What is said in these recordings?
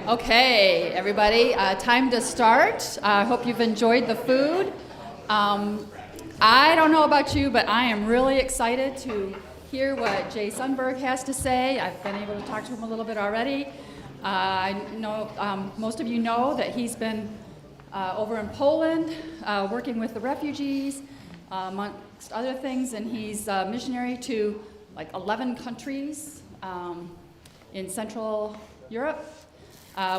Okay, everybody, time to start. I hope you've enjoyed the food. I don't know about you, but I am really excited to hear what Jay Sunberg has to say. I've been able to talk to him a little bit already. I know most of you know that he's been over in Poland working with the refugees, amongst other things, and he's a missionary to like 11 countries in Central Europe.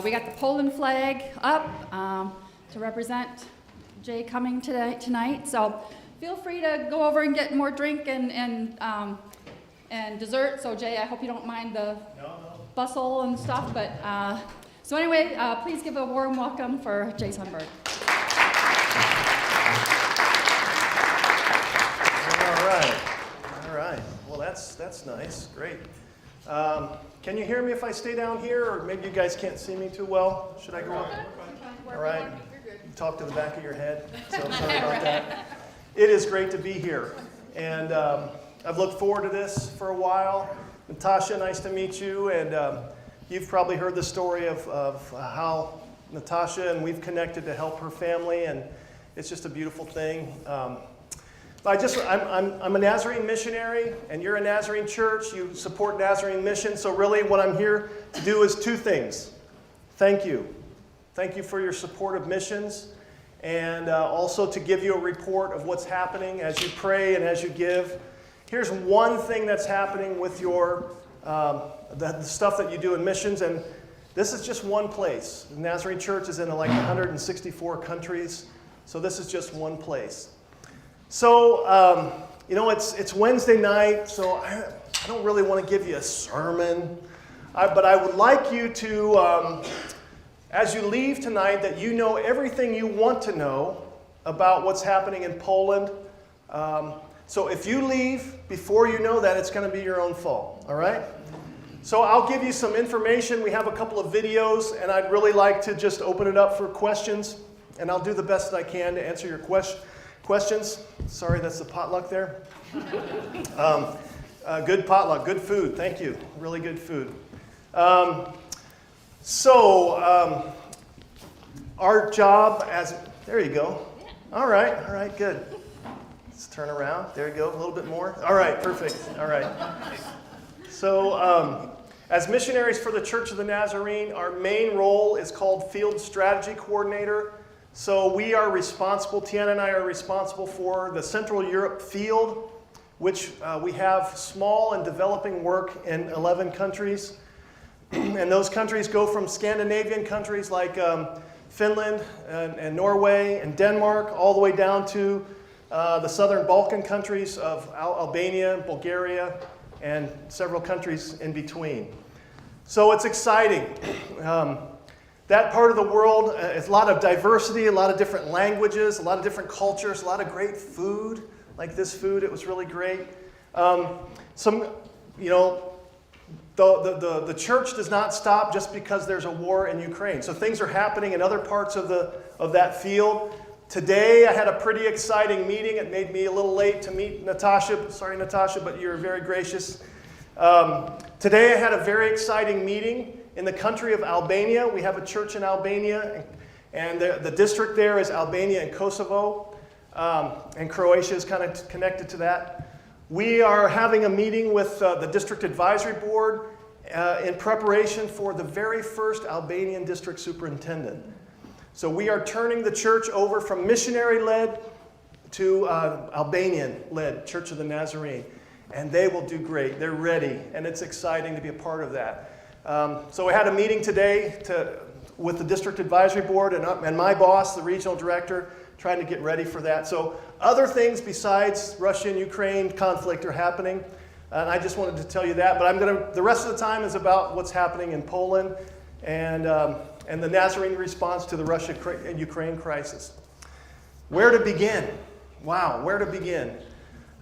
We got the Poland flag up to represent Jay coming tonight. So feel free to go over and get more drink and dessert. So Jay, I hope you don't mind the bustle and stuff. But so anyway, please give a warm welcome for Jay Sunberg. All right. Well, that's nice. Great. Can you hear me if I stay down here, or maybe you guys can't see me too well? Should I go up? All right. You talk to the back of your head, so I'm sorry about that. It is great to be here, and I've looked forward to this for a while. Natasha, nice to meet you, and you've probably heard the story of how Natasha and we've connected to help her family, and it's just a beautiful thing. I'm a Nazarene missionary, and you're a Nazarene church. You support Nazarene mission. So really what I'm here to do is two things. Thank you. Thank you for your support of missions, and also to give you a report of what's happening as you pray and as you give. Here's one thing that's happening with your the stuff that you do in missions, and this is just one place. The Nazarene church is in like 164 countries, so this is just one place. So, it's Wednesday night, so I don't really want to give you a sermon, but I would like you to, as you leave tonight, that you know everything you want to know about what's happening in Poland. So if you leave before you know that, it's going to be your own fault, all right? So I'll give you some information. We have a couple of videos, and I'd really like to just open it up for questions, and I'll do the best I can to answer your questions. Sorry, that's the potluck there. Good potluck, good food. Thank you. Really good food. Our job there you go. All right, good. Let's turn around. There you go, a little bit more. All right, perfect. All right. So, as missionaries for the Church of the Nazarene, our main role is called Field Strategy Coordinator. So we are responsible, Tiana and I are responsible for the Central Europe field, which we have small and developing work in 11 countries. And those countries go from Scandinavian countries like Finland and Norway and Denmark, all the way down to the southern Balkan countries of Albania, Bulgaria, and several countries in between. So it's exciting. That part of the world is a lot of diversity, a lot of different languages, a lot of different cultures, a lot of great food, like this food. It was really great. The church does not stop just because there's a war in Ukraine. So things are happening in other parts of that field. Today I had a pretty exciting meeting. It made me a little late to meet Natasha. Sorry, Natasha, but you're very gracious. Today I had a very exciting meeting in the country of Albania. We have a church in Albania, and the district there is Albania and Kosovo, and Croatia is kind of connected to that. We are having a meeting with the District Advisory Board in preparation for the very first Albanian district superintendent. So we are turning the church over from missionary-led to Albanian-led Church of the Nazarene. And they will do great. They're ready, and it's exciting to be a part of that. So we had a meeting today with the District Advisory Board and my boss, the regional director, trying to get ready for that. So other things besides Russia and Ukraine conflict are happening. And I just wanted to tell you that. But the rest of the time is about what's happening in Poland and the Nazarene response to the Russia and Ukraine crisis. Where to begin? Wow, where to begin?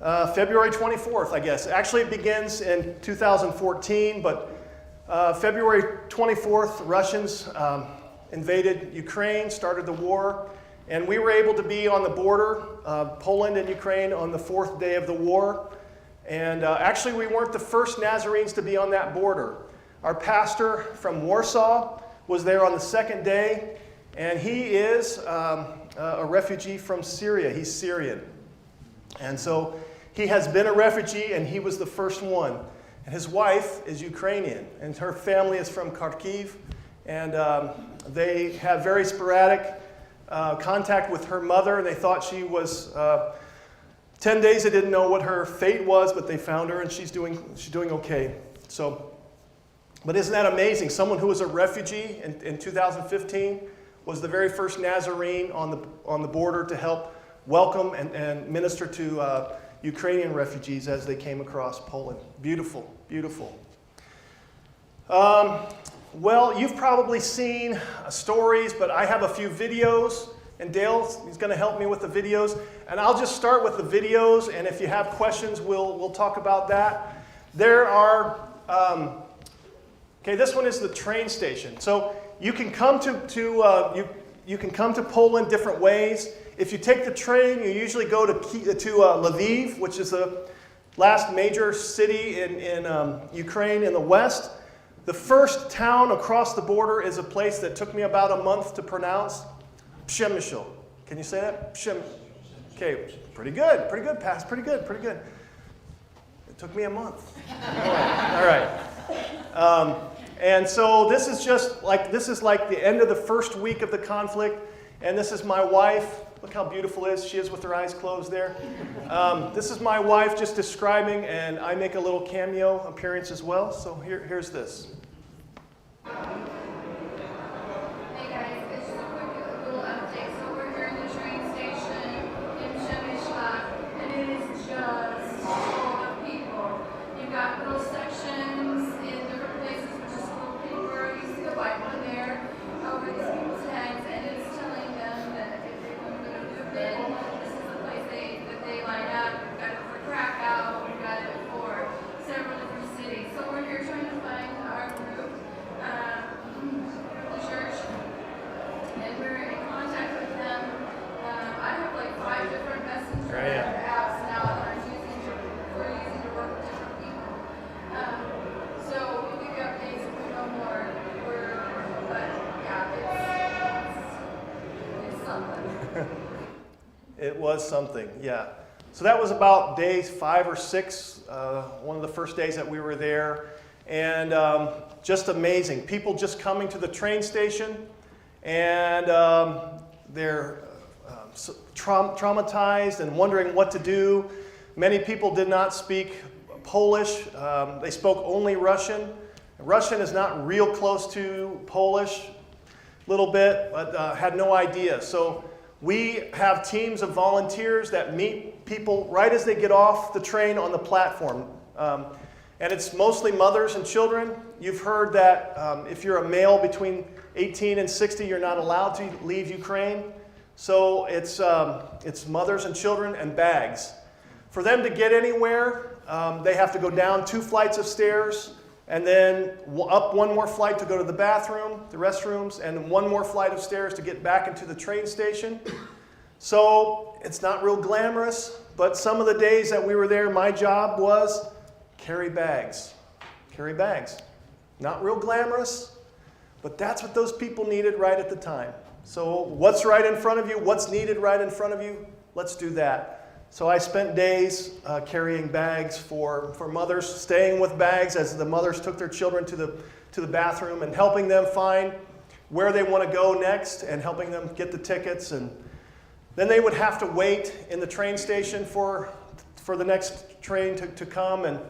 February 24th, I guess. Actually, it begins in 2014, but February 24th, Russians invaded Ukraine, started the war, and we were able to be on the border, Poland and Ukraine, on the 4th day of the war. And actually, we weren't the first Nazarenes to be on that border. Our pastor from Warsaw was there on the 2nd day, and he is a refugee from Syria. He's Syrian. And so he has been a refugee, and he was the first one. And his wife is Ukrainian, and her family is from Kharkiv. And they have very sporadic contact with her mother. They thought she was 10 days. They didn't know what her fate was, but they found her, and she's doing okay. So, but isn't that amazing? Someone who was a refugee in 2015 was the very first Nazarene on the border to help welcome and minister to Ukrainian refugees as they came across Poland. Beautiful, beautiful. Well, you've probably seen stories, but I have a few videos, and Dale is going to help me with the videos. And I'll just start with the videos, and if you have questions, we'll talk about that. There are, okay, this one is the train station. So you can come you can come to Poland different ways. If you take the train, you usually go to Lviv, which is the last major city in Ukraine in the west. The first town across the border is a place that took me about a month to pronounce. Przemysl. Can you say that? Okay, pretty good, Pass, pretty good. It took me a month. All right. And so this is like the end of the first week of the conflict, and this is my wife. Look how beautiful she is with her eyes closed there. This is my wife just describing, and I make a little cameo appearance as well. So here's this. Hey guys, it's just a quick little update. So we're here in the train station in Przemysl, and it is just full of people. You've got little sections in different places with just little paper. You see the white one there over these people's heads, and it's telling them that if they want to move in, this is the place that they line up. We've got it for Krakow, we've got it for several different cities. So we're here trying to find our group. The church, and we're in contact with them. I have like 5 different messenger apps now that we're using to work with different people. So we'll give you updates if we know more. But yeah, it's something. It was something, yeah. So that was about day 5 or 6, one of the first days that we were there. And just amazing. People just coming to the train station, and they're traumatized and wondering what to do. Many people did not speak Polish. They spoke only Russian. Russian is not real close to Polish, a little bit, but had no idea. So we have teams of volunteers that meet people right as they get off the train on the platform. And it's mostly mothers and children. You've heard that if you're a male between 18 and 60, you're not allowed to leave Ukraine. So it's mothers and children and bags. For them to get anywhere, they have to go down 2 flights of stairs, and then up 1 more flight to go to the bathroom, the restrooms, and 1 more flight of stairs to get back into the train station. So it's not real glamorous, but some of the days that we were there, my job was carry bags. Carry bags. Not real glamorous, but that's what those people needed right at the time. So what's right in front of you? What's needed right in front of you? Let's do that. So I spent days carrying bags for mothers, staying with bags as the mothers took their children to the bathroom and helping them find where they want to go next and helping them get the tickets. And then they would have to wait in the train station for the next train to come. And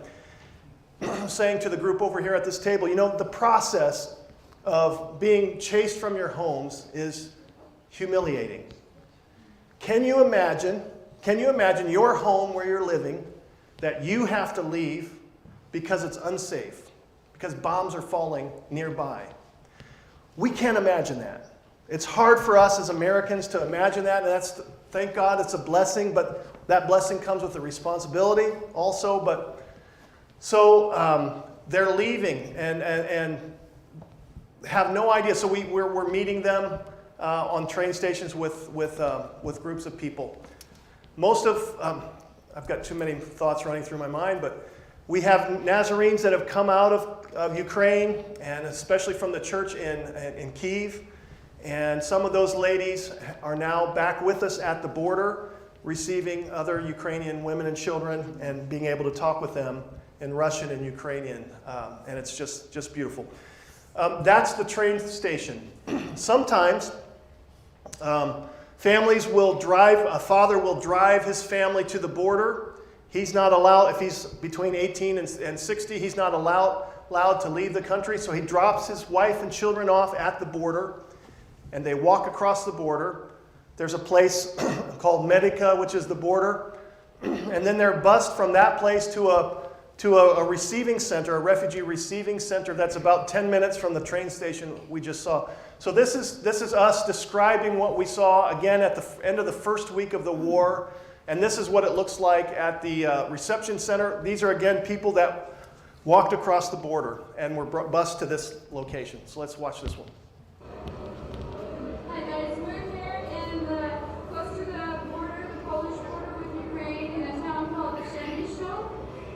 saying to the group over here at this table, you know, the process of being chased from your homes is humiliating. Can you imagine your home where you're living that you have to leave because it's unsafe, because bombs are falling nearby? We can't imagine that. It's hard for us as Americans to imagine that, and thank God it's a blessing, but that blessing comes with a responsibility also. So they're leaving and have no idea. So we're meeting them on train stations with groups of people. Most of, I've got too many thoughts running through my mind, but we have Nazarenes that have come out of Ukraine, and especially from the church in Kyiv. And some of those ladies are now back with us at the border, receiving other Ukrainian women and children and being able to talk with them in Russian and Ukrainian. And it's just beautiful. That's the train station. Sometimes families will drive, a father will drive his family to the border. He's not allowed, if he's between 18 and 60, he's not allowed to leave the country. So he drops his wife and children off at the border, and they walk across the border. There's a place called Medica, which is the border. And then they're bused from that place to a receiving center, a refugee receiving center that's about 10 minutes from the train station we just saw. So this is us describing what we saw again at the end of the first week of the war. And this is what it looks like at the reception center. These are, again, people that walked across the border and were bused to this location. So let's watch this one. Hi guys, we're here close to the border, the Polish border with Ukraine, in a town called Missionary.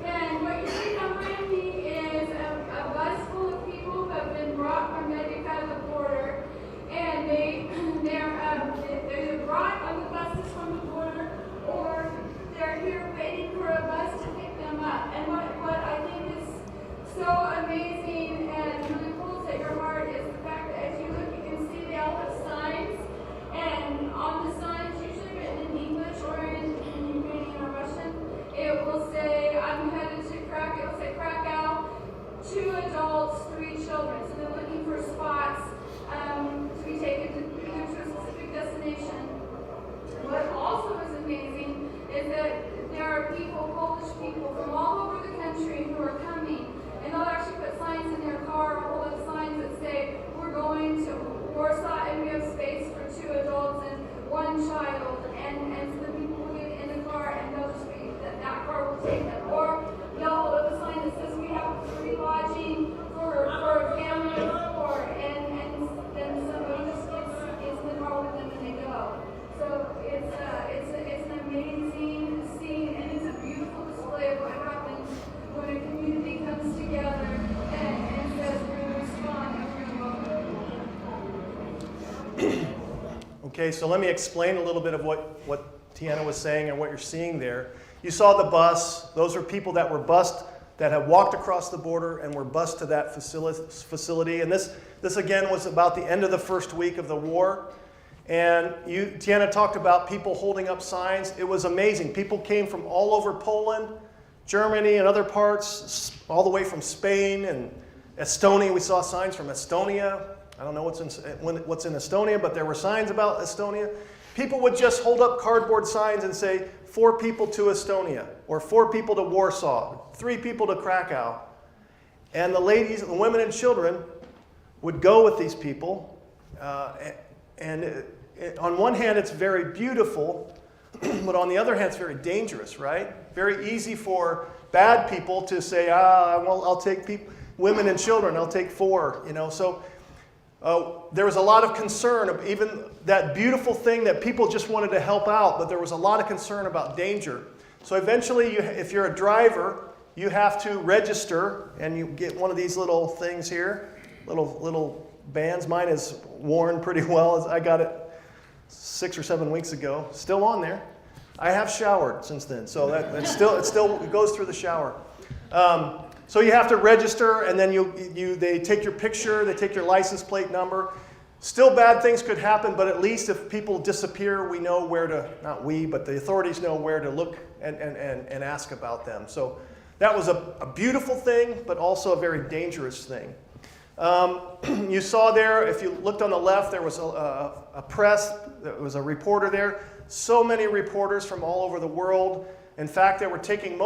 And what you see behind me is a bus full of people who have been brought from Medica, the border. And they're either brought on the buses from the border, or they're here waiting for a bus to pick them up. And what I think is so amazing and really pulls at your heart is the fact that as you look, you can see they all have signs. And on the signs, usually written in English or in Ukrainian or Russian, it will say, I'm headed to Krakow. It will say Krakow, 2 adults, 3 children. So they're looking for spots to be taken to either to a specific destination. What also is amazing is that there are people, Polish people from all over the country who are coming, and they'll actually put signs in their car, or hold up signs that say, we're going to Warsaw and we have space for 2 adults and 1 child, and so the people will get in the car and they'll just be, that car will take them. Or they'll hold up a sign that says we have free lodging for a family of 4, and then somebody just gets in the car with them and they go. So it's an amazing scene, and it's a beautiful display of what happens when a community comes together and says we're going to respond and we're going to welcome. Okay, so let me explain a little bit of what Tiana was saying and what you're seeing there. You saw the bus. Those are people that were bused, that have walked across the border and were bused to that facility. And this again was about the end of the first week of the war. And Tiana talked about people holding up signs. It was amazing. People came from all over Poland, Germany, and other parts, all the way from Spain and Estonia. We saw signs from Estonia. I don't know what's in Estonia, but there were signs about Estonia. People would just hold up cardboard signs and say, 4 people to Estonia, or 4 people to Warsaw, 3 people to Krakow. And the ladies, the women and children would go with these people. On one hand, it's very beautiful, but on the other hand, it's very dangerous, right? Very easy for bad people to say, well, I'll take women and children, I'll take 4, So there was a lot of concern of even that beautiful thing that people just wanted to help out, but there was a lot of concern about danger. So eventually, if you're a driver, you have to register, and you get one of these little things here, little bands. Mine is worn pretty well. I got it 6 or 7 weeks ago, still on there. I have showered since then, so it still goes through the shower. So you have to register, and then they take your picture, they take your license plate number. Still bad things could happen, but at least if people disappear, we know where to, not we, but the authorities know where to look and ask about them. So that was a beautiful thing, but also a very dangerous thing. You saw there, if you looked on the left, there was a press, there was a reporter there. So many reporters from all over the world. In fact, they were taking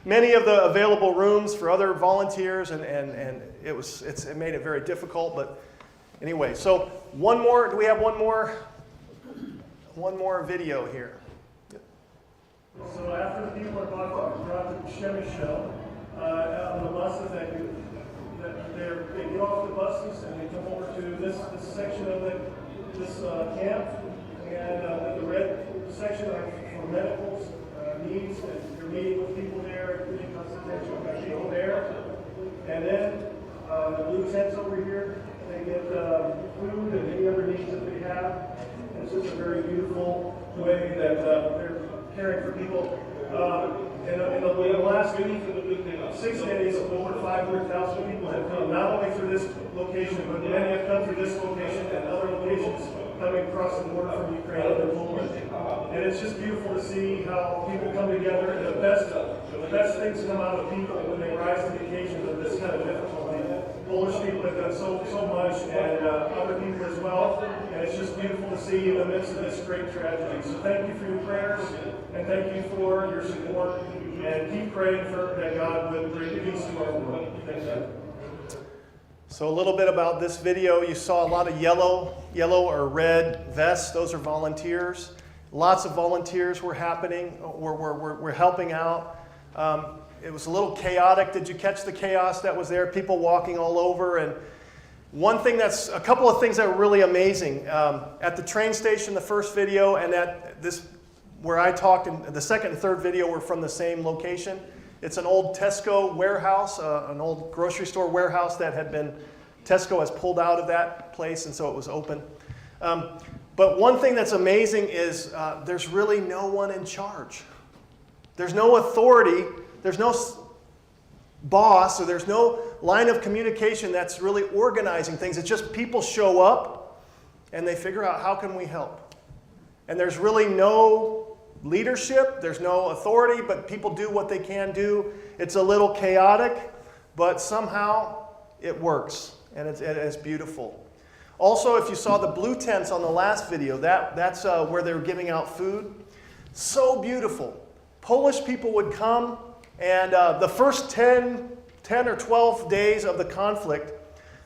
many of the available rooms for other volunteers, and it made it very difficult. But anyway, so one more. Do we have one more? One more video here. So after the people are brought to Chevy Show, on the buses they get off the buses and they come over to this section of this camp, and the red section are for medical needs, and you're meeting with people there, getting consultation with people there, and then the blue tents over here, they get food and any other needs that they have. And it's just a very beautiful way that they're caring for people. In the last 6 days, over 500,000 people have come, not only through this location, but many have come through this location and other locations coming across the border from Ukraine and Poland. And it's just beautiful to see how people come together, and the best things come out of people when they rise to the occasion of this kind of difficulty. Polish people have done so much, and other people as well. And it's just beautiful to see in the midst of this great tragedy. So thank you for your prayers, and thank you for your support. And keep praying for that God would bring peace to our world. Thank you. So a little bit about this video. You saw a lot of yellow or red vests. Those are volunteers. Lots of volunteers were we're helping out. It was a little chaotic. Did you catch the chaos that was there? People walking all over. And a couple of things that were really amazing. At the train station, the first video, and at this, where I talked, in the second and third video were from the same location. It's an old Tesco warehouse, an old grocery store warehouse that Tesco has pulled out of that place, and so it was open. But one thing that's amazing is there's really no one in charge. There's no authority. There's no boss, or there's no line of communication that's really organizing things. It's just people show up and they figure out, how can we help? And there's really no leadership, there's no authority, but people do what they can do. It's a little chaotic, but somehow it works, and it's beautiful. Also, if you saw the blue tents on the last video, that's where they were giving out food. So beautiful. Polish people would come, and the first 10 or 12 days of the conflict,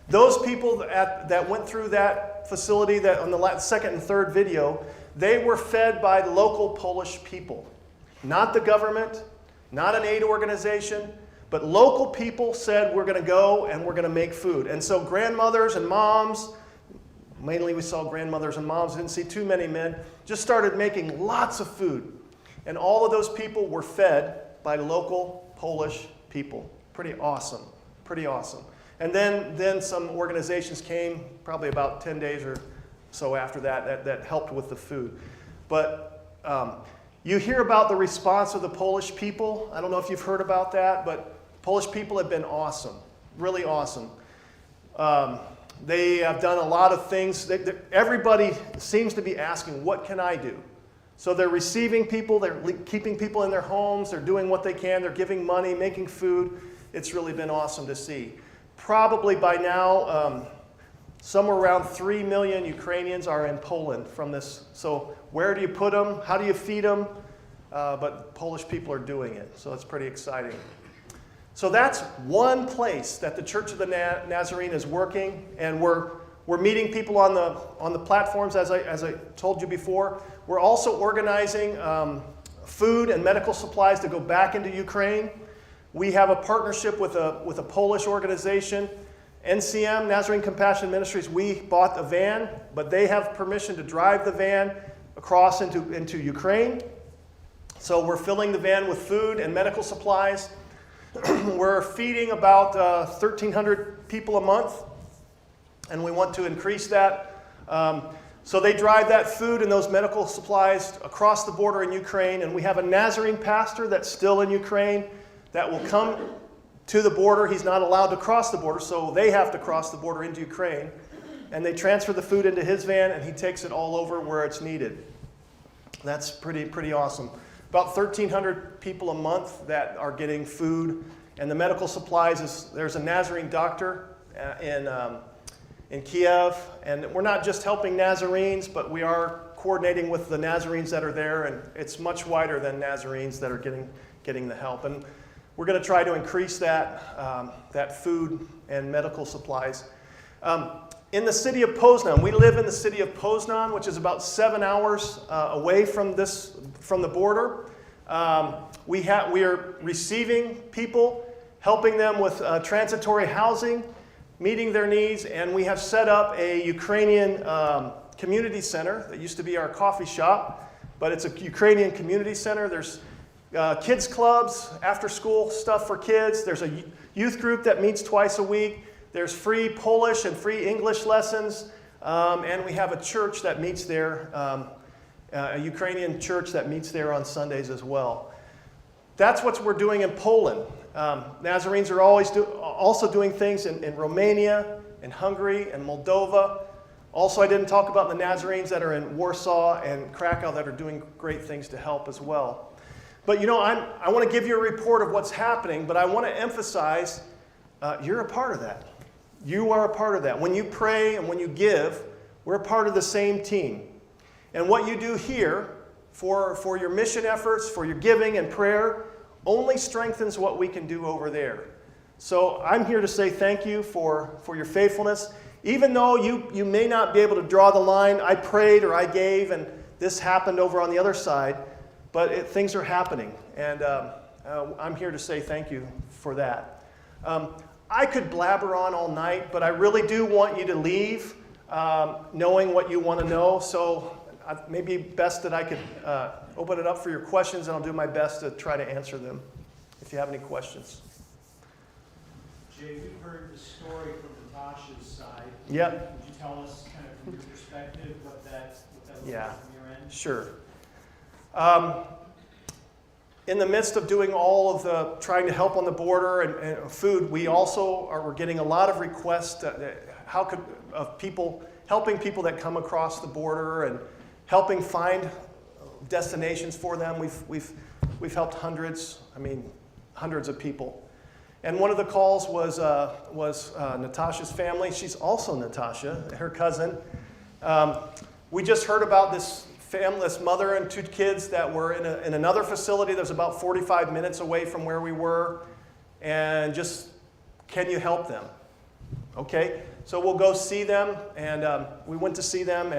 those people that went through that facility, that on the second and third video, they were fed by the local Polish people. Not the government, not an aid organization, but local people said, we're going to go and we're going to make food. And so grandmothers and moms, mainly we saw grandmothers and moms, didn't see too many men, just started making lots of food. And all of those people were fed by local Polish people. Pretty awesome. Pretty awesome. And then some organizations came, probably about 10 days or so after that helped with the food. But you hear about the response of the Polish people. I don't know if you've heard about that, but Polish people have been awesome. Really awesome. They have done a lot of things. Everybody seems to be asking, what can I do? So they're receiving people, they're keeping people in their homes, they're doing what they can, they're giving money, making food. It's really been awesome to see. Probably by now, somewhere around 3 million Ukrainians are in Poland from this. So where do you put them? How do you feed them? But Polish people are doing it, so it's pretty exciting. So that's one place that the Church of the Nazarene is working, and we're meeting people on the platforms, as I told you before. We're also organizing food and medical supplies to go back into Ukraine. We have a partnership with a Polish organization, NCM, Nazarene Compassion Ministries. We bought a van, but they have permission to drive the van across into Ukraine. So we're filling the van with food and medical supplies. We're feeding about 1,300 people a month, and we want to increase that. So they drive that food and those medical supplies across the border in Ukraine, and we have a Nazarene pastor that's still in Ukraine that will come to the border. He's not allowed to cross the border, so they have to cross the border into Ukraine. And they transfer the food into his van, and he takes it all over where it's needed. That's pretty awesome. About 1,300 people a month that are getting food. And the medical supplies, there's a Nazarene doctor in Kiev. And we're not just helping Nazarenes, but we are coordinating with the Nazarenes that are there. And it's much wider than Nazarenes that are getting the help. And we're going to try to increase that food and medical supplies. In the city of Poznan, we live in the city of Poznan, which is about 7 hours away from the border. We are receiving people, helping them with transitory housing, meeting their needs, and we have set up a Ukrainian community center that used to be our coffee shop, but it's a Ukrainian community center. There's kids clubs, after school stuff for kids. There's a youth group that meets twice a week. There's free Polish and free English lessons, and we have a church that meets there, a Ukrainian church that meets there on Sundays as well. That's what we're doing in Poland. Nazarenes are also doing things in Romania, in Hungary, and Moldova. Also, I didn't talk about the Nazarenes that are in Warsaw and Krakow that are doing great things to help as well. But I want to give you a report of what's happening, but I want to emphasize you're a part of that. You are a part of that. When you pray and when you give, we're a part of the same team. And what you do here for your mission efforts, for your giving and prayer, only strengthens what we can do over there. So I'm here to say thank you for your faithfulness. Even though you may not be able to draw the line, I prayed or I gave and this happened over on the other side, but things are happening. And I'm here to say thank you for that. I could blabber on all night, but I really do want you to leave knowing what you want to know. So maybe best that I could open it up for your questions, and I'll do my best to try to answer them if you have any questions. Jay, we've heard the story from Natasha's side. Yep. Could you tell us kind of from your perspective what that looks like from your end? Sure. In the midst of doing all of the trying to help on the border and food, we're getting a lot of requests of people helping people that come across the border and helping find destinations for them. We've helped hundreds of people. And one of the calls was Natasha's family. She's also Natasha, her cousin. We just heard about this mother and 2 kids that were in another facility that was about 45 minutes away from where we were, and just, can you help them? Okay, so we'll go see them, and we went to see them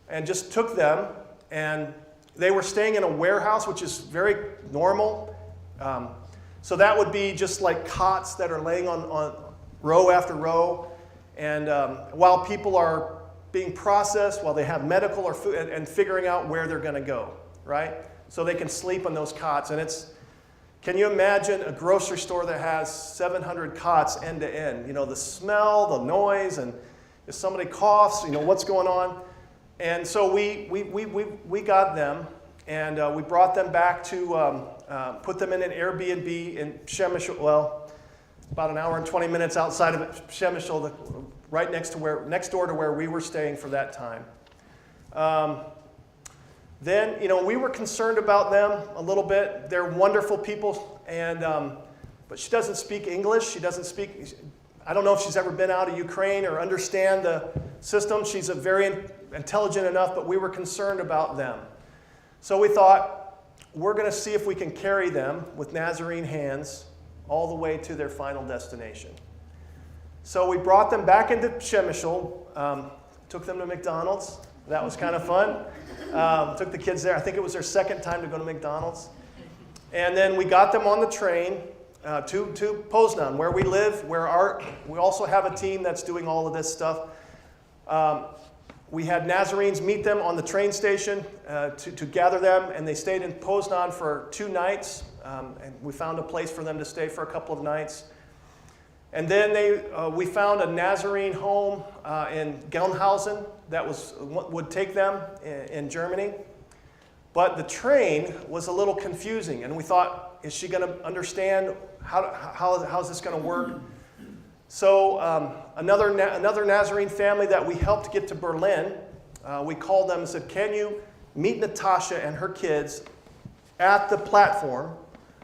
and just took them, and they were staying in a warehouse, which is very normal. So that would be just like cots that are laying on row after row, and while people are being processed, while they have medical or food, and figuring out where they're going to go, right? So they can sleep on those cots. And can you imagine a grocery store that has 700 cots end to end? The smell, the noise, and if somebody coughs, what's going on? And so we got them, and we brought them back to put them in an Airbnb in Przemysl, about an hour and 20 minutes outside of Przemysl, right next door to where we were staying for that time. Then, we were concerned about them a little bit. They're wonderful people, but she doesn't speak English. I don't know if she's ever been out of Ukraine or understand the system. She's very intelligent enough, but we were concerned about them. So we thought, we're going to see if we can carry them with Nazarene hands all the way to their final destination. So we brought them back into Przemysl, took them to McDonald's. That was kind of fun. Took the kids there. I think it was their second time to go to McDonald's. And then we got them on the train to Poznan, where we live, we also have a team that's doing all of this stuff. We had Nazarenes meet them on the train station to gather them, and they stayed in Poznan for 2 nights, and we found a place for them to stay for a couple of nights. And then we found a Nazarene home in Gelnhausen that would take them in Germany. But the train was a little confusing, and we thought, is she going to understand how is this going to work? So another Nazarene family that we helped get to Berlin, we called them and said, can you meet Natasha and her kids at the platform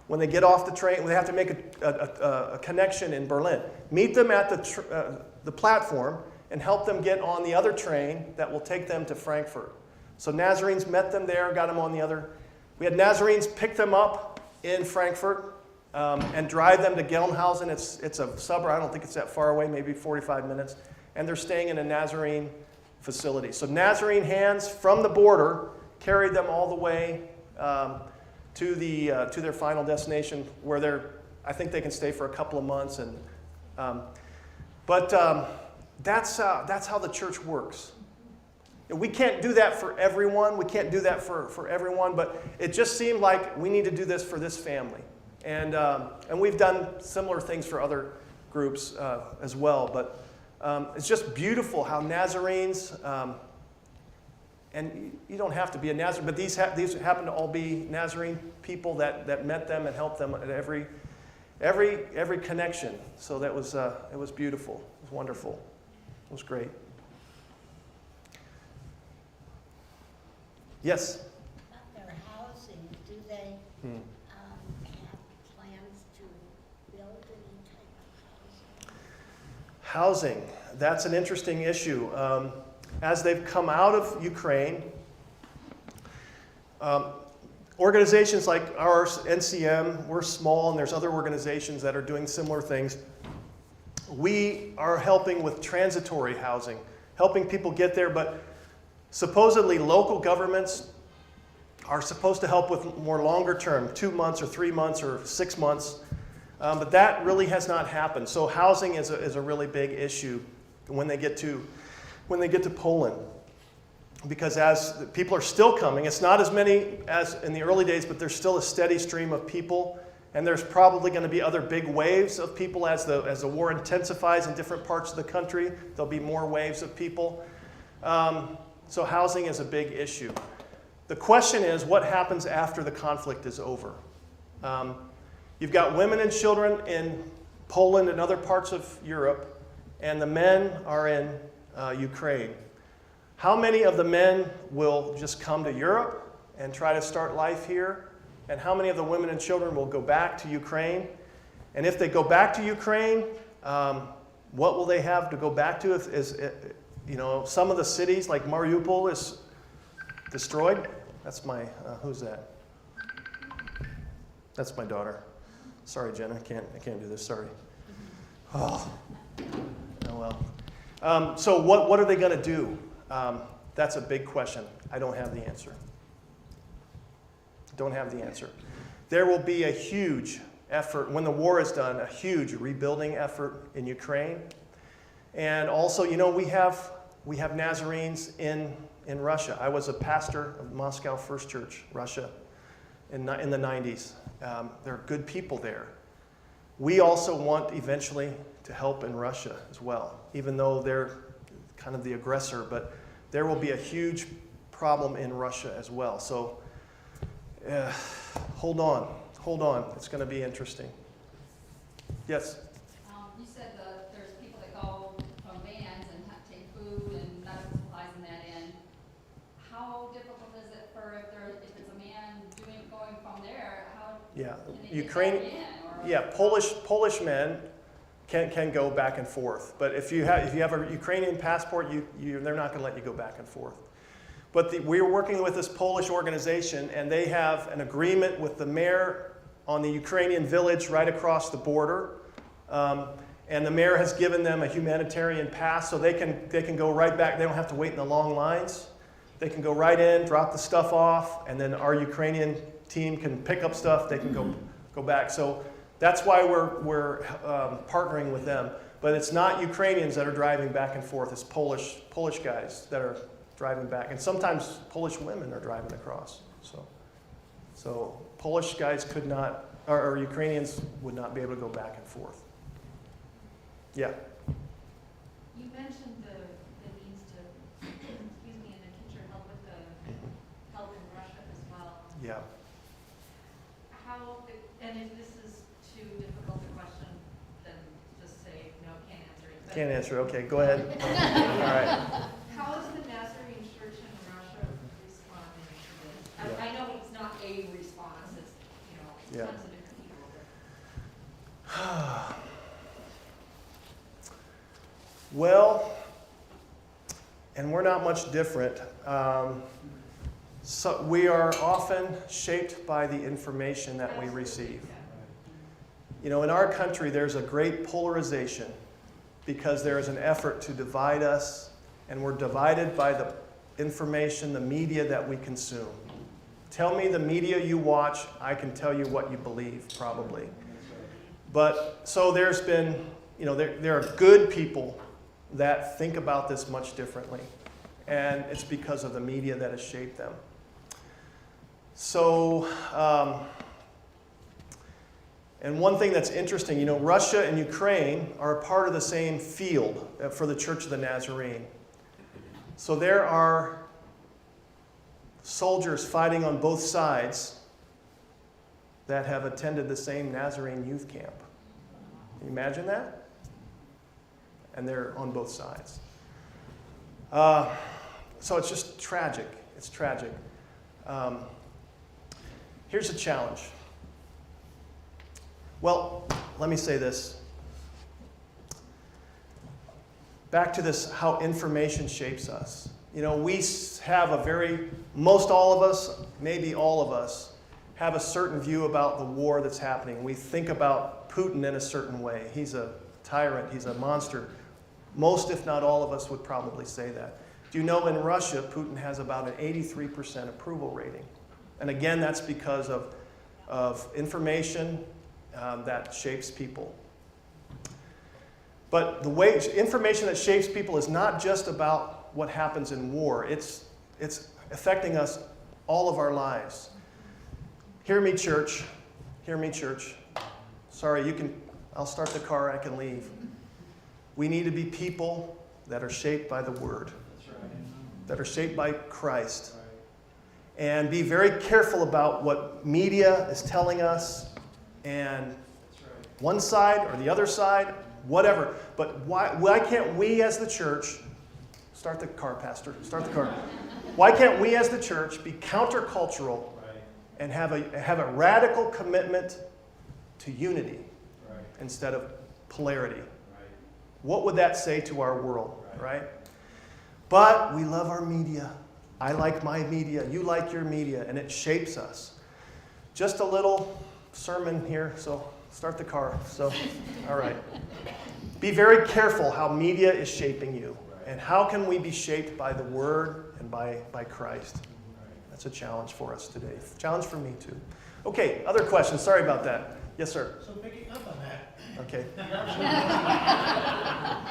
when they get off the train? They have to make a connection in Berlin. Meet them at the platform and help them get on the other train that will take them to Frankfurt. So Nazarenes met them there, got them on the other. We had Nazarenes pick them up in Frankfurt and drive them to Gelnhausen. It's a suburb. I don't think it's that far away, maybe 45 minutes. And they're staying in a Nazarene facility. So Nazarene hands from the border carried them all the way to their final destination, where I think they can stay for a couple of months. But that's how the church works. We can't do that for everyone. We can't do that for everyone, but it just seemed like we need to do this for this family. And we've done similar things for other groups as well. But it's just beautiful how Nazarenes, and you don't have to be a Nazarene, but these happen to all be Nazarene people that met them and helped them at every connection. So it was beautiful. It was wonderful. It was great. Yes? About their housing, do they have plans to build any type of housing? Housing, that's an interesting issue. As they've come out of Ukraine, organizations like ours, NCM, we're small, and there's other organizations that are doing similar things. We are helping with transitory housing, helping people get there, but supposedly local governments are supposed to help with more longer term, 2 months or 3 months or 6 months, but that really has not happened. So housing is a really big issue when they get to Poland, because as people are still coming, it's not as many as in the early days, but there's still a steady stream of people, and there's probably going to be other big waves of people as the war intensifies in different parts of the country. There'll be more waves of people. So housing is a big issue. The question is, what happens after the conflict is over? You've got women and children in Poland and other parts of Europe, and the men are in Ukraine. How many of the men will just come to Europe and try to start life here? And how many of the women and children will go back to Ukraine? And if they go back to Ukraine, what will they have to go back to? Some of the cities like Mariupol is destroyed. That's my, who's that? That's my daughter. Sorry, Jenna, I can't do this, sorry. Oh well. So what are they going to do? That's a big question. I don't have the answer. Don't have the answer. There will be a huge effort, when the war is done, a huge rebuilding effort in Ukraine. And also, we have Nazarenes in Russia. I was a pastor of Moscow First Church, Russia, in the 90s. There are good people there. We also want eventually to help in Russia as well, even though they're kind of the aggressor, but there will be a huge problem in Russia as well. So hold on. It's going to be interesting. Yes? You said there's people that go from vans and take food and medical supplies and that in. How difficult is it if it's a man going from there? How can they Ukraine, get that in? yeah, Polish men can go back and forth, but if you have a Ukrainian passport, they're not going to let you go back and forth. But we're working with this Polish organization, and they have an agreement with the mayor on the Ukrainian village right across the border. And the mayor has given them a humanitarian pass, so they can go right back. They don't have to wait in the long lines. They can go right in, drop the stuff off, and then our Ukrainian team can pick up stuff. They can go back. So that's why we're partnering with them. But it's not Ukrainians that are driving back and forth. It's Polish guys that are driving back, and sometimes Polish women are driving across. So Polish guys could not, or Ukrainians would not be able to go back and forth. Yeah. You mentioned the needs to, excuse me, in the future help with the help in Russia as well. Yeah. How, and if this is too difficult a question, then just say no, can't answer it. But Can't answer. Okay, go ahead. All right. how is the Nazarene Church in Russia responding to this? Yeah. I know it's not a response, it's, Yeah. tons of different people. Well, and we're not much different. So we are often shaped by the information that we receive. In our country, there's a great polarization because there is an effort to divide us, and we're divided by the information, the media that we consume. Tell me the media you watch, I can tell you what you believe, probably. But so there's been, there are good people that think about this much differently. And it's because of the media that has shaped them. So, and one thing that's interesting, Russia and Ukraine are a part of the same field for the Church of the Nazarene. So there are soldiers fighting on both sides that have attended the same Nazarene youth camp. Can you imagine that? And they're on both sides. So it's just tragic. It's tragic. Here's a challenge. Well, let me say this. Back to this, how information shapes us. We have most all of us, maybe all of us, have a certain view about the war that's happening. We think about Putin in a certain way. He's a tyrant, he's a monster. Most, if not all of us, would probably say that. Do you know in Russia, Putin has about an 83% approval rating? And again, that's because of information that shapes people. But information that shapes people is not just about what happens in war. It's affecting us all of our lives. Hear me, church. Hear me, church. Sorry, I'll start the car, I can leave. We need to be people that are shaped by the Word, that are shaped by Christ. And be very careful about what media is telling us, and one side or the other side, whatever. But why can't we as the church, start the car, Pastor, start the car. Why can't we as the church be countercultural and have a radical commitment to unity instead of polarity? What would that say to our world, right? But we love our media. I like my media. You like your media, and it shapes us. Just a little sermon here, so start the car. So, all right. Be very careful how media is shaping you, and how can we be shaped by the Word and by Christ. That's a challenge for us today. Challenge for me too. Okay, other questions? Sorry about that. Yes, sir. So picking up on that, Okay.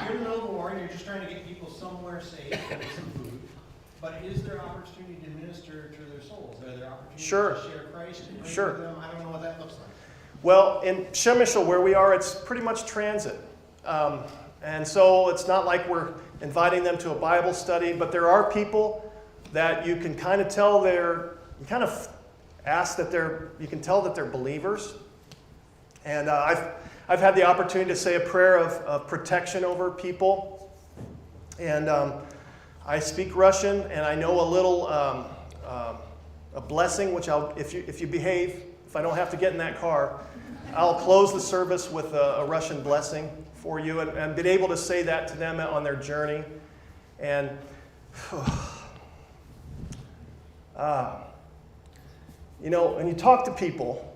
you're in the middle of a war and you're just trying to get people somewhere safe and some food. But is there opportunity to minister to their souls? Are there opportunities Sure. to share Christ and pray Sure. with them? I don't know what that looks like. Well, in Przemysl, where we are, it's pretty much transit. And so it's not like we're inviting them to a Bible study, but there are people that you can kind of tell you can tell that they're believers. And I've had the opportunity to say a prayer of protection over people. And I speak Russian, and I know a little a blessing, which if you behave, if I don't have to get in that car, I'll close the service with a Russian blessing for you, and been able to say that to them on their journey. And when you talk to people,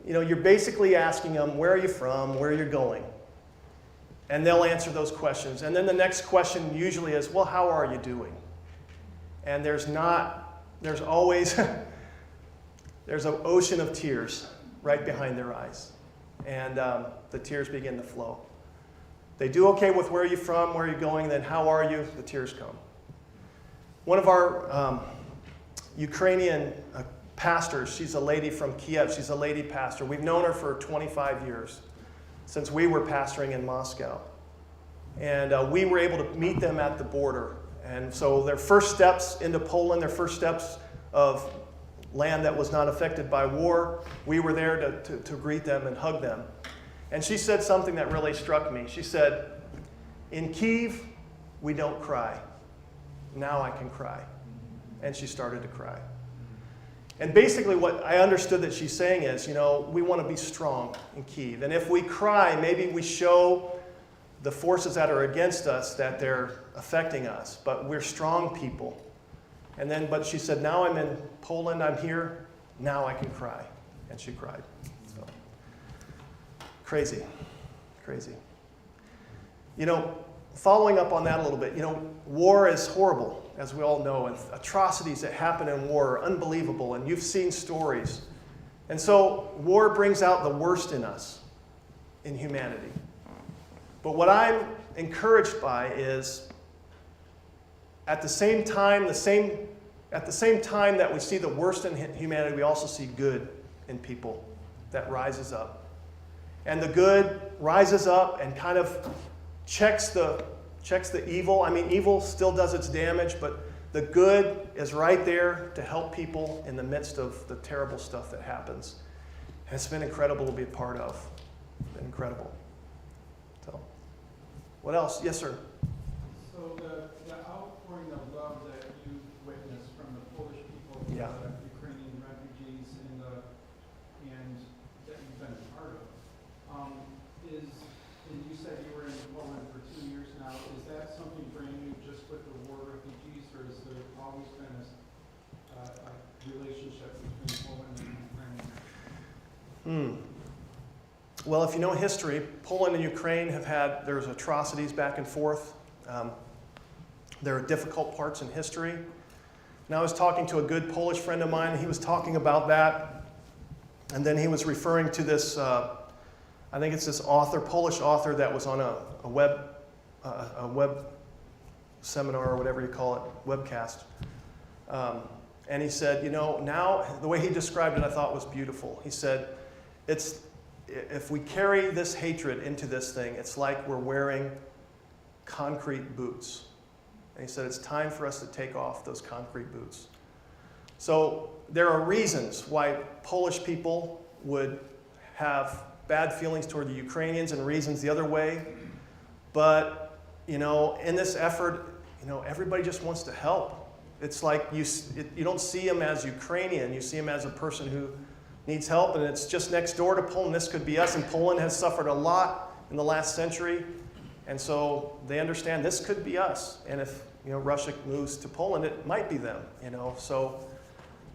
you're basically asking them, where are you from, where you're going? And they'll answer those questions. And then the next question usually is, well, how are you doing? And there's always, there's an ocean of tears right behind their eyes. And the tears begin to flow. They do okay with where are you from, where are you going, then how are you? The tears come. One of our Ukrainian pastors, she's a lady from Kiev, she's a lady pastor. We've known her for 25 years, since we were pastoring in Moscow. And we were able to meet them at the border. And so their first steps into Poland, their first steps of land that was not affected by war, we were there to greet them and hug them. And she said something that really struck me. She said, "In Kyiv, we don't cry. Now I can cry." And she started to cry. And basically what I understood that she's saying is, we want to be strong in Kyiv. And if we cry, maybe we show the forces that are against us that they're affecting us. But we're strong people. But she said, now I'm in Poland, I'm here, now I can cry. And she cried. So, crazy. Following up on that a little bit, war is horrible, as we all know, and atrocities that happen in war are unbelievable, and you've seen stories. And so war brings out the worst in us, in humanity. But what I'm encouraged by is, at the same time that we see the worst in humanity, we also see good in people that rises up. And the good rises up and kind of checks the evil. I mean, evil still does its damage, but the good is right there to help people in the midst of the terrible stuff that happens. And it's been incredible to be a part of. It's been incredible. So, what else? Yes, sir. So the outpouring of love that you witnessed from the Polish people, Yeah. the Ukrainian refugees, and that you've been a part of, and you said you were in Poland for 2 years now. Is that something brand new just with the war refugees, or has there always been a relationship between Poland and Ukraine? Well, if you know history, Poland and Ukraine there's atrocities back and forth. There are difficult parts in history. And I was talking to a good Polish friend of mine, and he was talking about that. And then he was referring to this, I think it's this Polish author that was on a web seminar or whatever you call it, webcast. And he said, now, the way he described it I thought was beautiful. He said, if we carry this hatred into this thing, it's like we're wearing concrete boots. And he said, it's time for us to take off those concrete boots. So there are reasons why Polish people would have bad feelings toward the Ukrainians and reasons the other way. But, in this effort, everybody just wants to help. It's like you don't see him as Ukrainian. You see him as a person who needs help, and it's just next door to Poland. This could be us, and Poland has suffered a lot in the last century. And so they understand this could be us. And if Russia moves to Poland, it might be them. So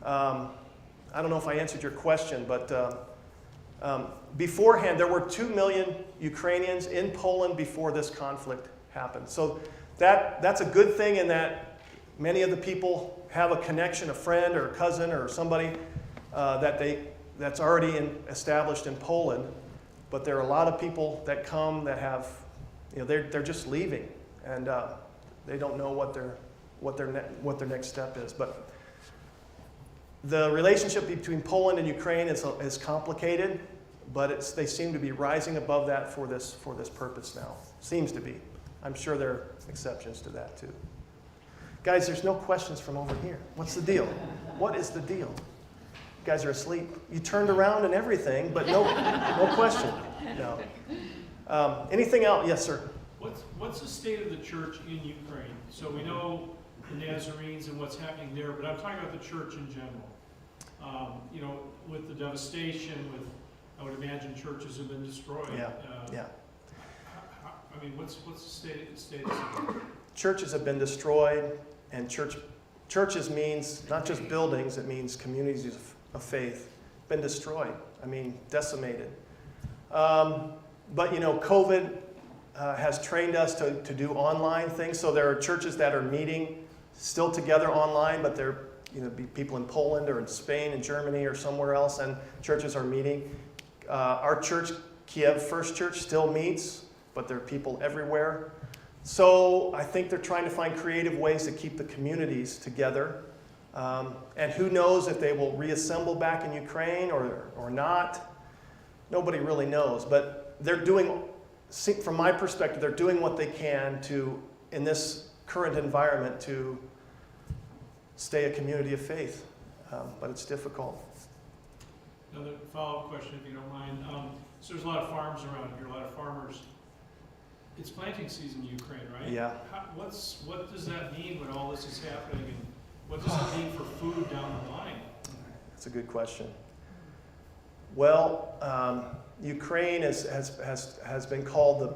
I don't know if I answered your question, but beforehand there were 2 million Ukrainians in Poland before this conflict happened. So that's a good thing in that many of the people have a connection, a friend or a cousin or somebody that's already established in Poland. But there are a lot of people that come that have, they're just leaving, and they don't know what their next step is. But the relationship between Poland and Ukraine is complicated, but they seem to be rising above that for this purpose now. Seems to be. I'm sure there are exceptions to that too. Guys, there's no questions from over here. What's the deal? What is the deal? You guys are asleep. You turned around and everything, but no question. No. Anything else? Yes, sir. What's the state of the church in Ukraine? So we know the Nazarenes and what's happening there, but I'm talking about the church in general. With the devastation, I would imagine churches have been destroyed. Yeah. What's the status of it? Churches have been destroyed, and churches means not just buildings, it means communities of faith. Been destroyed. Decimated. But COVID has trained us to do online things. So there are churches that are meeting still together online, but they're be people in Poland or in Spain and Germany or somewhere else, and churches are meeting. Our church, Kiev First Church, still meets, but there are people everywhere. So I think they're trying to find creative ways to keep the communities together. And who knows if they will reassemble back in Ukraine or not. Nobody really knows. But they're doing from my perspective, they're doing what they can to, in this current environment, to stay a community of faith. But it's difficult. Another follow-up question, if you don't mind. So there's a lot of farms around here, a lot of farmers. It's planting season in Ukraine, right? Yeah. What does that mean when all this is happening, and what does it mean for food down the line? That's a good question. Well, Ukraine has been called the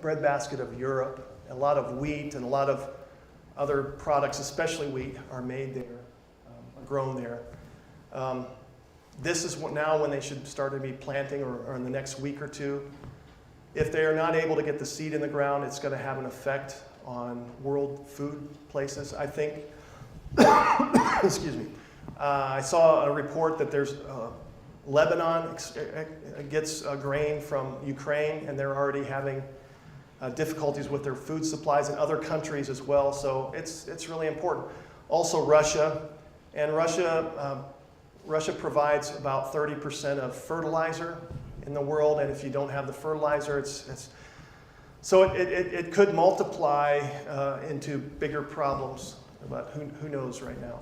breadbasket of Europe. A lot of wheat and a lot of other products, especially wheat, are made there, are grown there. This is now when they should start to be planting, or in the next week or two. If they are not able to get the seed in the ground, it's going to have an effect on world food places. I think, excuse me, I saw a report that there's Lebanon gets grain from Ukraine, and they're already having difficulties with their food supplies, in other countries as well. So it's really important. Also Russia, and Russia provides about 30% of fertilizer in the world, and if you don't have the fertilizer, so it could multiply into bigger problems. But who knows right now?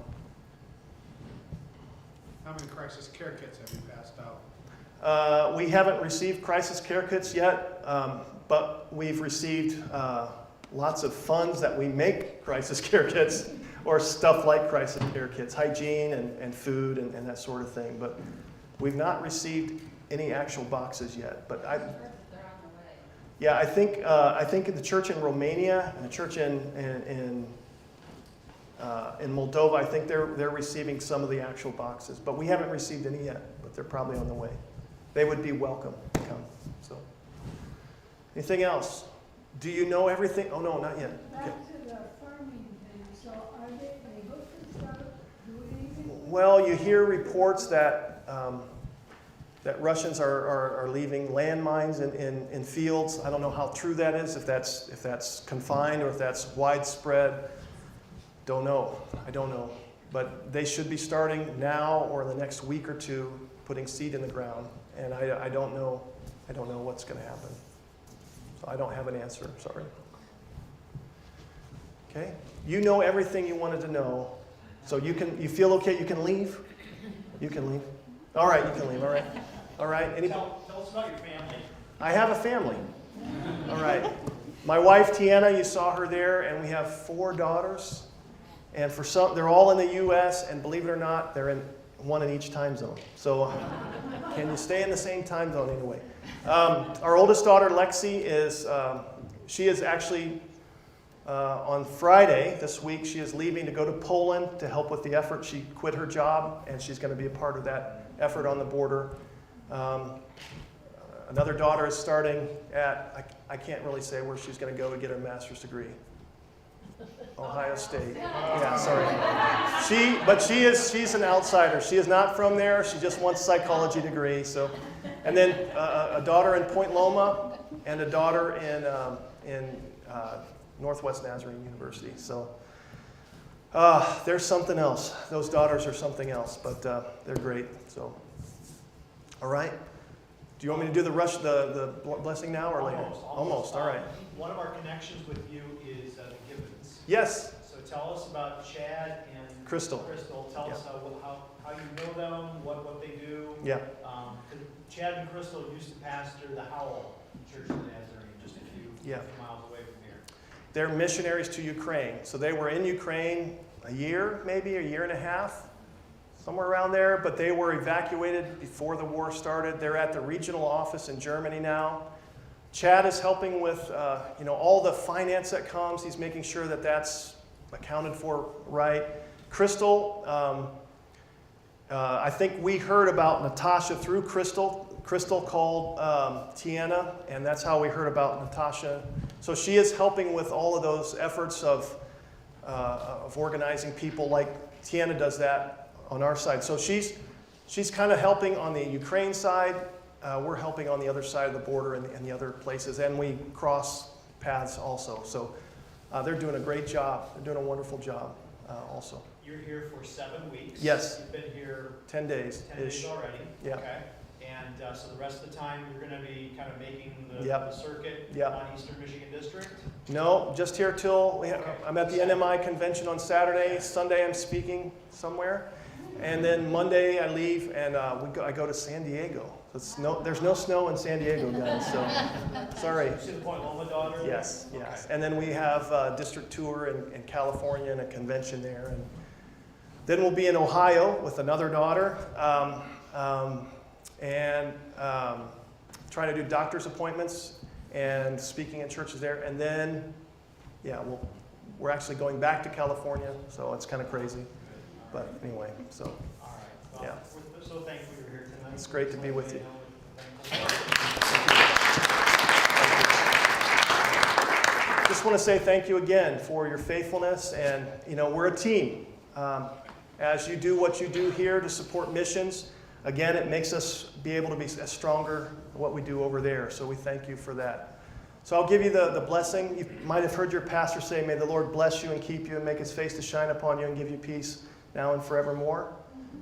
How many crisis care kits have you passed out? We haven't received crisis care kits yet, but we've received lots of funds that we make crisis care kits, or stuff like crisis care kits, hygiene and food and that sort of thing. But we've not received any actual boxes yet. But They're on the way. yeah, I think in the church in Romania and the church in Moldova, I think they're receiving some of the actual boxes, but we haven't received any yet. But they're probably on the way. They would be welcome to come. So, anything else? Do you know everything? Oh no, not yet. Okay. Back to the farming thing, so are they able to start doing anything? Well, you hear reports that that Russians are leaving landmines in fields. I don't know how true that is, if that's confined or if that's widespread. Don't know. I don't know. But they should be starting now or in the next week or two, putting seed in the ground. And I don't know what's going to happen. So I don't have an answer. Sorry. Okay. You know everything you wanted to know. So you feel okay? You can leave? You can leave. All right, you can leave. All right. All right. Tell us about your family. I have a family. All right. My wife, Tiana, you saw her there, and we have 4 daughters. And for some, they're all in the U.S., and believe it or not, they're in one in each time zone. So can you stay in the same time zone anyway? Our oldest daughter, Lexi, she is actually, on Friday this week, she is leaving to go to Poland to help with the effort. She quit her job, and she's going to be a part of that effort on the border. Another daughter is starting at, I can't really say where she's going to go to get her master's degree. Ohio State. Yeah, sorry. But she's an outsider. She is not from there. She just wants a psychology degree. So, and then a daughter in Point Loma and a daughter in Northwest Nazarene University. So there's something else. Those daughters are something else, but they're great. So, all right. Do you want me to do the blessing now or later? Almost. All right. One of our connections with you is the Gibbons. Yes. So tell us about Chad and Crystal. Tell us how you know them, what they do. Yeah. Chad and Crystal used to pastor the Howell Church in Nazarene, just a few miles away from here. They're missionaries to Ukraine. So they were in Ukraine a year and a half, somewhere around there, but they were evacuated before the war started. They're at the regional office in Germany now. Chad is helping with all the finance that comes. He's making sure that that's accounted for right. Crystal, I think we heard about Natasha through Crystal. Crystal called Tiana, and that's how we heard about Natasha. So she is helping with all of those efforts of organizing people, like Tiana does that on our side. So she's kind of helping on the Ukraine side. We're helping on the other side of the border and the other places, and we cross paths also. So they're doing a great job. They're doing a wonderful job also. You're here for 7 weeks. Yes. You've been here 10 days. 10 days already. Yeah. Okay. And so the rest of the time, you're going to be kind of making the, Yep. the circuit Yep. on Eastern Michigan District? No, just here till, Okay. I'm at the NMI convention on Saturday. Sunday I'm speaking somewhere. And then Monday I leave and I go to San Diego. There's no snow in San Diego, guys, so sorry. See the Point Loma daughter? Yes, yes. Okay. And then we have a district tour in California and a convention there. And then we'll be in Ohio with another daughter. Trying to do doctor's appointments and speaking in churches there. And then, yeah, we're actually going back to California, so it's kind of crazy. But anyway, so All right. Well, yeah. we're so thankful you're here tonight. It's great to be with you. Just want to say thank you again for your faithfulness, and we're a team. As you do what you do here to support missions, again, it makes us be able to be as stronger at what we do over there. So we thank you for that. So I'll give you the blessing. You might have heard your pastor say, "May the Lord bless you and keep you and make his face to shine upon you and give you peace now and forevermore."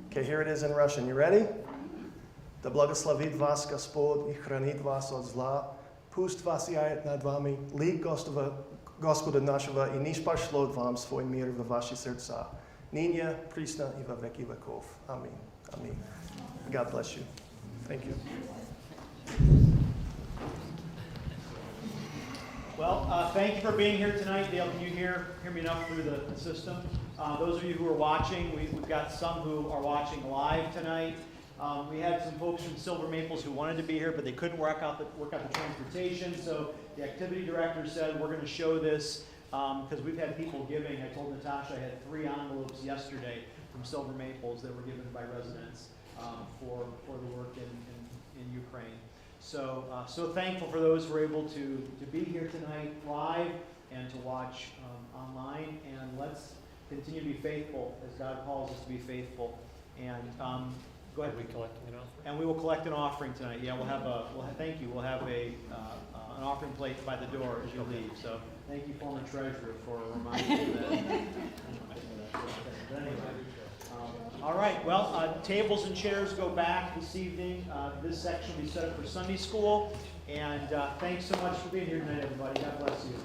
Okay, here it is in Russian. You ready? Да благословит вас Господь и хранит вас от зла. Пусть воссияет над вами лик Господа нашего и не пошлет вам свой мир в ваши сердца. Ныне, присно и во веки веков. Аминь. Аминь. God bless you. Thank you. Well, thank you for being here tonight. Dale, can you hear me enough through the system? Those of you who are watching, we've got some who are watching live tonight. We had some folks from Silver Maples who wanted to be here, but they couldn't work out the transportation. So the activity director said, we're going to show this because we've had people giving. I told Natasha I had 3 envelopes yesterday from Silver Maples that were given by residents for the work in Ukraine. So thankful for those who are able to be here tonight live and to watch online. And let's continue to be faithful as God calls us to be faithful. And go ahead. Are we collecting an offering? And we will collect an offering tonight. Yeah, thank you. We'll have an offering plate by the door as you leave. So thank you, former treasurer, for reminding me of that. But anyway, all right. Well, tables and chairs go back this evening. This section will be set up for Sunday school. And thanks so much for being here tonight, everybody. God bless you.